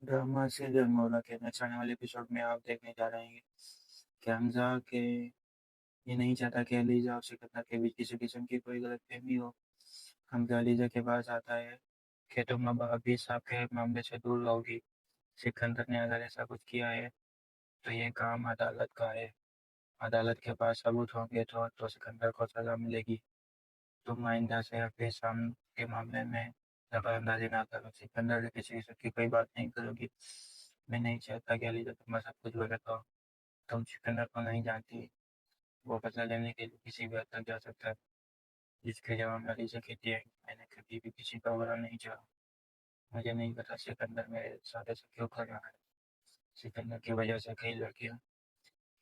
Drama serial मोरा के next आने वाले एपिसोड में आप देखने जा रहे हैं कि हमजा के ये नहीं चाहता कि अलीजा और सिकंदर के बीच किसी किस्म की कोई गलतफहमी हो। हमजा अलीजा के पास आता है कि तुम अब अभी साहब के मामले से दूर रहोगी। सिकंदर ने अगर ऐसा कुछ किया है तो ये काम अदालत का है। अदालत के पास सबूत होंगे तो सिकंदर को सजा मिलेगी। तुम आइंदा से अपने साम के मामले में दखलंदाजी ना करो। सिकंदर से किसी किस्म की कोई बात नहीं करोगी। मैं नहीं चाहता कि अलीजा तुम्हारा सब कुछ गलत हो। तुम सिकंदर को नहीं जानती। वो बदला लेने के लिए किसी भी हद तक जा सकता है। जिसके जवाब में अलीजा कहती है, मैंने कभी भी किसी का बुरा नहीं चाहा। मुझे नहीं पता सिकंदर मेरे साथ ऐसा क्यों कर रहा है। सिकंदर की वजह से कई लड़कियों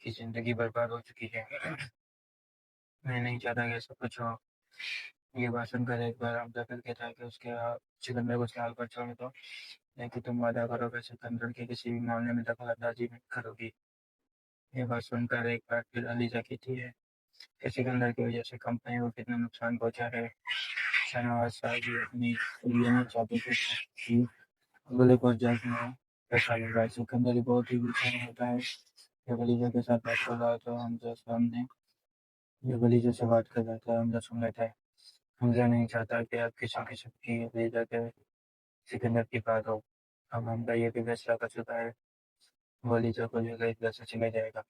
की जिंदगी बर्बाद हो चुकी है। मैं नहीं चाहता कि ऐसा कुछ हो। ये बात सुनकर एक बार हमजा फिर कहता है कि सिकंदर को उसके हाल पर छोड़ दो, लेकिन तुम वादा करो कि सिकंदर के किसी भी मामले में दखल अंदाजी नहीं करोगी। ये बात सुनकर एक बार फिर अलीजा कहती है कि सिकंदर की वजह से कंपनी को कितना नुकसान पहुंचा है। शहनवाज साहब भी अपनी लेना चाहते थे कि अगले प्रोजेक्ट में पैसा लगा। सिकंदर ही बहुत ही गुस्सा में होता है। जब अलीजा के साथ बात कर रहा है तो हमजा सामने जब अलीजा से बात कर रहा था हमजा सुन लेता है। हमजा नहीं चाहता कि आप किसी किस्म की अलीजा के सिकंदर की बात हो। अब हमजा ये भी फैसला कर चुका है, वो अलीजा को लेकर इस घर से चले जाएगा।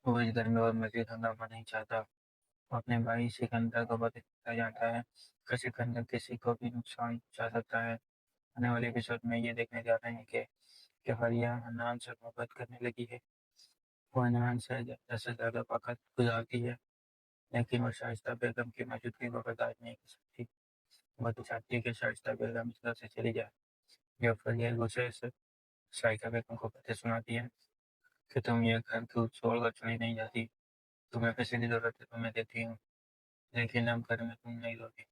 वो इस घर में और मजीद हंगामा नहीं चाहता। वो अपने भाई सिकंदर को बताना चाहता है कि सिकंदर किसी को भी नुकसान पहुंचा सकता है। आने वाले एपिसोड में ये देखने जा रहे हैं कि फरिया हनान से मोहब्बत करने लगी है। वो हनान से ज़्यादा से ज़्यादा वक़्त गुजारती है, लेकिन वो शाइस्ता बेगम की मौजूदगी को बर्दाश्त नहीं कर सकती। वो तो चाहती है कि शाइस्ता बेगम इस घर से चली जाए। जब फरिया गुस्से से शाइस्ता बेगम को बातें सुनाती है कि तुम ये घर क्यों छोड़कर चली नहीं जाती। तुम्हें पैसे की जरूरत है तो मैं देती हूँ, लेकिन अब घर में तुम नहीं रहोगी।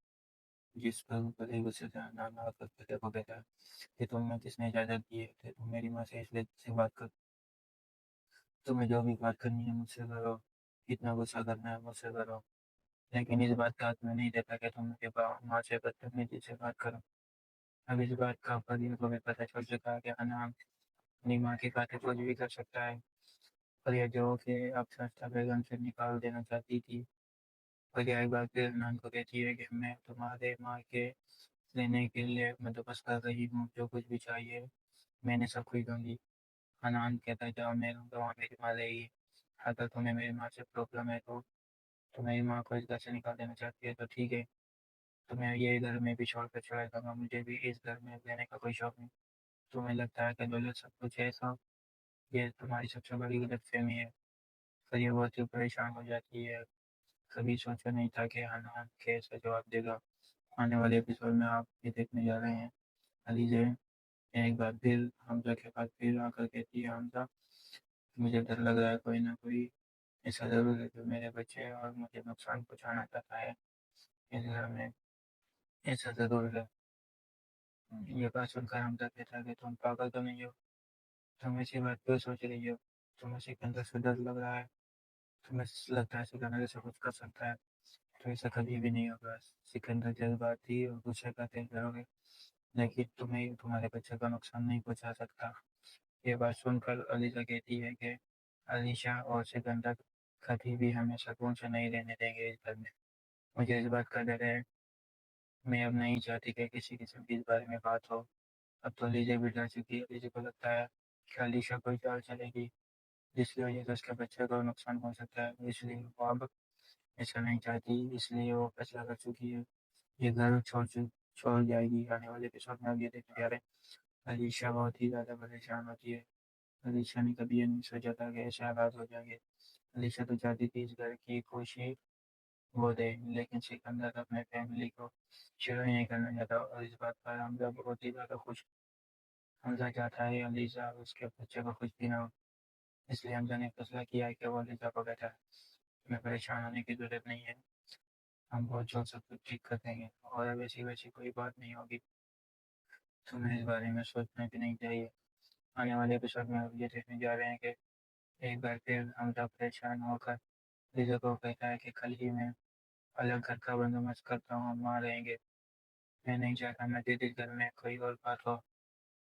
जिस पर बड़े गुस्से से नाना आकर फरिया को कहता है कि तुम्हें किसने इजाज़त दी है कि तुम मेरी माँ से इसलिए से बात कर। तुम्हें जो भी बात करनी है मुझसे करो, कितना गुस्सा करना है मुझसे करो, लेकिन इस बात का हक मैं नहीं देता कि तुम मेरे माँ से बदतमीजी से बात करो। अब इस बात का फरिया को भी पता चल चुका है कि अनाम अपनी माँ की खातिर कुछ भी कर सकता है। फरिया जो कि अब शाइस्ता बेगम से निकाल देना चाहती थी, फरिया एक बार फिर अनान को कहती है कि मैं तुम्हारे माँ के लेने के लिए बंदोबस्त कर रही हूँ, जो कुछ भी चाहिए मैंने सब कुछ दूंगी। अनान कहता है, जाओ मैं रहूँगा वहाँ मेरी माँ रहेगी। अगर तुम्हें मेरी माँ से प्रॉब्लम है तो तुम्हारी माँ को इस घर से निकाल देना चाहती है तो ठीक है, तुम्हें ये घर में भी छोड़ कर चला जाऊंगा। मुझे भी इस घर में रहने का कोई शौक नहीं। तुम्हें लगता है कि दौलत सब कुछ है, सब ये तुम्हारी सबसे बड़ी गलतफहमी है। फिर ये बहुत ही परेशान हो जाती है। कभी सोचा नहीं था कि अनान कैसे जवाब देगा। आने वाले एपिसोड में आप ये देखने जा रहे हैं। अलीजे एक बार फिर हमजा के पास फिर आकर कहती है, हमजा मुझे डर लग रहा है, कोई ना कोई ऐसा जरूर है जो मेरे बच्चे और मुझे नुकसान पहुंचाना चाहता है इस घर में। ऐसा जरूर है। ये बात सुनकर हमजा कहता है कि तुम पागल तो नहीं हो। तुम ऐसी बात क्यों सोच रही हो। तुम्हें सिकंदर से डर लग रहा है। तुम्हें लगता है सिकंदर ऐसा कुछ कर सकता है। तो ऐसा कभी भी नहीं होगा। सिकंदर जज्बाती और गुस्से का तेज करोगे, लेकिन तुम्हें तुम्हारे बच्चे का नुकसान नहीं पहुंचा सकता। ये बात सुनकर अलीजा कहती है कि अलीशा और सिकंदर कभी भी हमें सुकून से नहीं रहने देंगे इस घर में। मुझे इस बात का डर है। मैं अब नहीं चाहती कि किसी किस्म की इस बारे में बात हो। अब तो अलीजा भी डर चुकी है। अलीजा को लगता है कि अलीशा कोई चाल चलेगी जिसकी वजह से उसके बच्चे को नुकसान हो सकता है, इसलिए वो अब ऐसा नहीं चाहती। इसलिए वो फैसला कर चुकी है, ये घर छोड़ जाएगी। आने वाले एपिसोड में अब ये देखने जा रहे हैं अलीशा बहुत ही ज़्यादा परेशान होती है। अलीशा ने कभी ये नहीं सोचा था कि ऐसे हालात हो जाएंगे। अलीशा तो चाहती थी इस घर की खुशी वो दे, लेकिन सिकंदर अपने फैमिली को शुरू ही नहीं करना चाहता और इस बात पर हमजा बहुत ही ज़्यादा खुश। हमजा चाहता है अलीशा और उसके बच्चे को कुछ भी ना हो। इसलिए हमजा ने फैसला किया है कि वो अलीशा को कहता है, तुम्हें परेशान होने की जरूरत नहीं है। हम बहुत जल्द सब कुछ ठीक कर देंगे और अब ऐसी वैसी कोई बात नहीं होगी। तुम्हें इस बारे में सोचना भी नहीं चाहिए। आने वाले एपिसोड में अब ये देखने जा रहे हैं कि एक बार फिर हमजा परेशान होकर लीजा को कहता है कि कल ही मैं अलग घर का बंदोबस्त करता हूँ, हम वहाँ रहेंगे। मैं नहीं चाहता मैं दीदी घर में कोई और बात हो।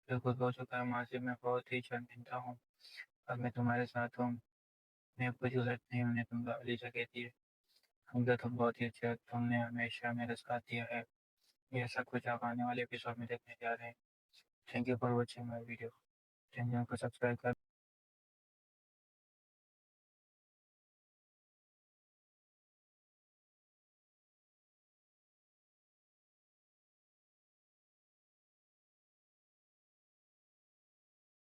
जो कुछ हो चुका है माज़ी में बहुत ही शर्मिंदा हूँ। अब मैं तुम्हारे साथ हूँ, मैं कुछ गलत नहीं होने दूँगा। अलीजा कहती है, हमजा तुम बहुत ही अच्छे हो, तुमने हमेशा मेरा साथ दिया है। ये सब कुछ आप आने वाले एपिसोड में देखने जा रहे हैं। Thank you for watching my video. Channel को सब्सक्राइब कर